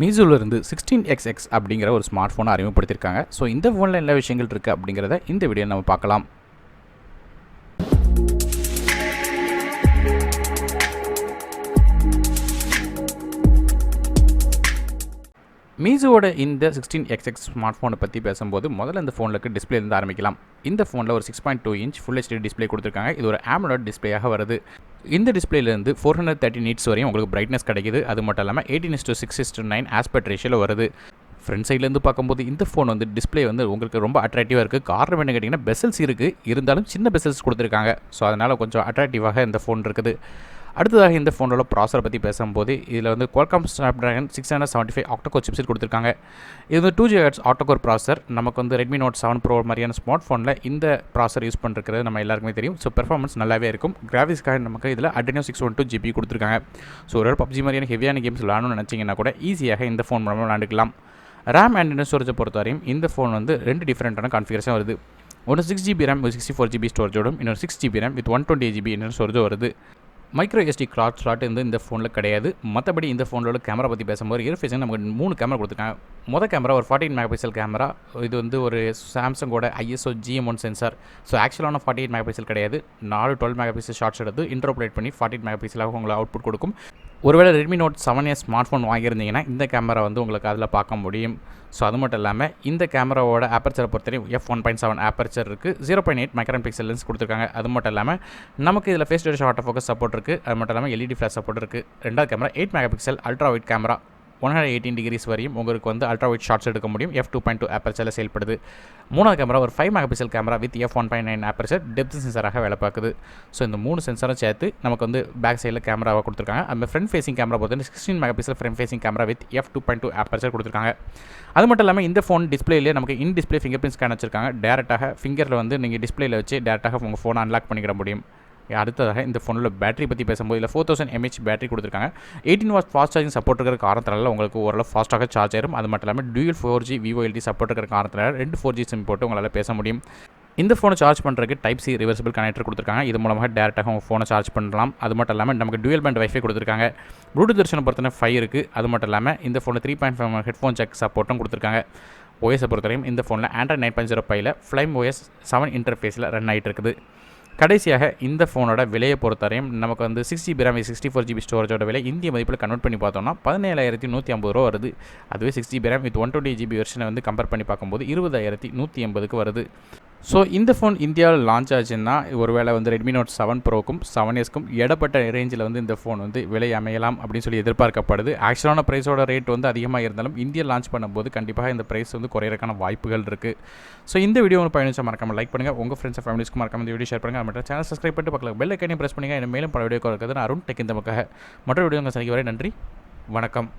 மீசூலேருந்து 16XX அப்படிங்கிற ஒரு smart ஃபோனை அறிமுகப்படுத்தியிருக்காங்க. ஸோ இந்த ஃபோனில் என்ன விஷயங்கள் இருக்குது அப்படிங்கிறத இந்த வீடியோ நம்ம பார்க்கலாம். மீசோவோட இந்த 16XX ஸ்மார்ட் ஃபோனை பற்றி பேசும்போது முதல்ல இந்த ஃபோனில் டிஸ்பிளேலேருந்து ஆரம்பிக்கலாம். இந்த ஃபோனில் ஒரு 6.2 இன்ச் ஃபுல் ஹெச்டி டிஸ்பிளே கொடுத்துருக்காங்க. இது ஒரு AMOLED டிஸ்பிளேயாக வருது. இந்த டிஸ்பிளேலேருந்து 430 நிட்ஸ் வரையும் உங்களுக்கு பிரைட்னஸ் கிடைக்குது. அது மட்டும் இல்லாமல் 18:6:9 ஆஸ்பெக்ட் ரேஷியோவில் வருது. ஃப்ரண்ட் சைட்லேருந்து பார்க்கும்போது இந்த ஃபோன் டிஸ்பிளே உங்களுக்கு ரொம்ப அட்ராக்டிவாக இருக்குது. காரணம் என்ன கேட்டிங்கன்னா, பெசல்ஸ் இருக்குது, இருந்தாலும் சின்ன பெசல்ஸ் கொடுத்துருக்காங்க. ஸோ அதனால் கொஞ்சம் அட்ராக்டிவாக இந்த ஃபோன் இருக்குது. அடுத்ததாக இந்த ஃபோனோட ப்ராசரை பற்றி பேசும்போது இதில் Qualcomm Snapdragon 675 ஆக்டோகோர் சிப்செட் கொடுத்துருக்காங்க. இது 2 GHz ஆக்டோகோர் ப்ராசர். நமக்கு Redmi Note 7 Pro மாதிரியான ஸ்மார்ட் ஃபோனில் இந்த ப்ராசர் யூஸ் பண்ணுறது நம்ம எல்லாருக்குமே தெரியும். ஸோ பெர்ஃபார்மன்ஸ் நல்லாவே இருக்கும். கிராஃபிக்ஸ்க்காக நமக்கு இதில் Adreno 612 GB கொடுத்துருக்காங்க. ஸோ ஒரு PUBG மாதிரியான ஹெவியான கேம்ஸ் விளாடணும்னு நினச்சிங்கன்னா கூட ஈஸியாக இந்த ஃபோன் மூலமாக விளாண்டுக்கலாம். RAM அண்ட் இன்டர்னல் ஸ்டோரேஜை பொறுத்தவரையும் இந்த ஃபோன் ரெண்டு டிஃப்ரெண்ட்டான கான்ஃபிகரேஷன் வருது. ஒன்று 6GB RAM with 64GB ஸ்டோரேஜோடும், இன்னொரு 6GB RAM with 128GB internal ஸ்டோரேஜோ வருது. மைக்ரோ SD கிளாத் ஸ்லாட் இந்த ஃபோனில் கிடையாது. மற்றபடி இந்த ஃபோனோட கேமரா பற்றி பேசும்போது இயர்ஃபேஸிங் நமக்கு 3 கேமரா கொடுத்துருக்காங்க. மொதல் கேமரா ஒரு 14 மெகாபிக்சல் கேமரா. இது ஒரு சாம்சங்கோட ISO GM1 சென்சார். ஸோ ஆக்சுவலான 48 மெகாபிக்சல் கிடையாது. 4 12 மெகாபிக்சல் ஷார்ட்ஸ் எடுத்து இன்டர்போலேட் பண்ணி 48 மெகாபிக்சலாக உங்களை அவுட்புட் கொடுக்கும். ஒருவேளை Redmi Note 7 ஸ்மார்ட் ஃபோன் வாங்கியிருந்தீங்கன்னா இந்த கேமரா உங்களுக்கு அதில் பார்க்க முடியும். ஸோ அது மட்டும் இல்லாமல் இந்த கேமராவோட ஆப்பர்ச்சரை பொறுத்தவரையும் f1.7 ஆப்பர்ச்சர் இருக்குது. 0.8 மைக்ரான் பிக்சல் லென்ஸ் கொடுத்துருக்காங்க. அது மட்டும் இல்லாமல் நமக்கு இதில் phase data autofocus support இருக்குது. அது மட்டும் இல்லாமல் LED ஃப்ளாஷ் சப்போர்ட் இருக்குது. ரெண்டாவது camera 8 megapixel ultra wide camera. 118 degrees வரையும் உங்களுக்கு அல்ட்ரா வைட் ஷார்ட்ஸ் எடுக்க முடியும். f2.2 ஆப்பர்ச்சரில் செயல்படுது. மூணாவது கேமரா ஒரு 5 megapixel camera with f1.9 aperture depth சென்சாராக வேலை பார்க்குது. ஸோ இந்த 3 சென்சாரும் சேர்த்து நமக்கு பேக் சைடில் கேமராவாக கொடுத்துருக்காங்க. அந்த ஃப்ரண்ட் ஃபேசிங் கேமரா பொறுத்து 16 megapixel front facing camera with f2.2 aperture கொடுத்துருக்காங்க. அது மட்டும் இல்லாமல் இந்த ஃபோன் டிஸ்பிளேலேயே நமக்கு in display finger print scan வச்சிருக்காங்க. டேரெக்டாக ஃபிங்கரில் நீங்கள் டிஸ்பிளேல வச்சு டேரெக்டாக உங்கள் ஃபோனை அன்லாக் பண்ணிக்கிற முடியும். அடுத்ததாக இந்த ஃபோனில் பேட்டரி பற்றி பேசும்போது இதில் 4000 mAh பேட்டரி கொடுத்துருக்காங்க. 18 வாட்ஸ் ஃபாஸ்ட் சார்ஜிங் சப்போர்ட் இருக்கிற காரணத்தினால உங்களுக்கு ஓரளவு ஃபாஸ்ட்டாக சார்ஜ் ஆயிரும். அது மட்டும் இல்லாமல் டியூல் 4G VoLTE சப்போர்ட் இருக்கிற காரணத்தினால 2 4G சிம் போட்டு உங்களால் பேச முடியும். இந்த ஃபோனை சார்ஜ் பண்ணுறதுக்கு Type C ரிவர்சிபிள் கனெக்டர் கொடுத்துருக்காங்க. இது மூலமாக டேரெக்டாக உங்கள் ஃபோனை சார்ஜ் பண்ணலாம். அது மட்டும் இல்லாமல் நமக்கு டியூல் பேண்ட் வைஃபை கொடுத்துருக்காங்க. ப்ளூடூத் வெர்ஷனை பொறுத்தவரை 5 இருக்குது. அது மட்டும் இல்லாமல் இந்த ஃபோனில் 3.5 ஹெட்ஃபோன் ஜாக் சப்போர்ட்டும் கொடுத்துருக்காங்க. OS பொறுத்தவரையும் இந்த ஃபோனில் Android 9.0 Pieல Flame OS 7 இன்டர்ஃபேஸில் ரன் ஆகிட்டு இருக்குது. கடைசியாக இந்த ஃபோனோட விலையை பொறுத்தவரையும் நமக்கு 6GB RAM 64GB ஸ்டோரேஜோட விலை இந்திய மதிப்பில் கன்வெர்ட் பண்ணி பார்த்தோம்னா 17,150 ரூபா வருது. அதுவே 6GB RAM with 128GB வெர்ஷனை compare பண்ணி பார்க்கும்போது 20,180க்கு வருது. ஸோ இந்த ஃபோன் இந்தியாவில் லான்ச் ஆச்சுன்னா ஒருவேளை Redmi Note 7 Proக்கும் 7Sக்கும் இடப்பட்ட ரேஞ்சில் இந்த ஃபோன் விலை அமையலாம் அப்படின்னு சொல்லி எதிர்பார்க்கப்படுது. ஆக்சுவலான ப்ரைஸோட ரேட் அதிகமாக இருந்தாலும் இந்தியா லான்ச் பண்ணும்போது கண்டிப்பாக இந்த ப்ரைஸ் குறையிறதுக்கான வாய்ப்புகள் இருக்குது. ஸோ இந்த வீடியோ பயணிச்சா மறக்காமல் லைக் பண்ணுங்கள். உங்கள் ஃப்ரெண்ட்ஸ் ஃபேமிலிஸ்க்கு மறக்காம இந்த வீடியோ ஷேர் பண்ணுங்கள். அது மட்டும் சேனல் சப்ஸ்கிரைப் பண்ணிட்டு பக்கத்தில் பெல் ஐக்கானையும் ப்ரெஸ் பண்ணுங்கள். மேலும் பல வீடியோ இருக்கிறது. அருண் டெக் இந்த பக்கம் மற்ற வீடியோ சந்திக்க வரை நன்றி, வணக்கம்.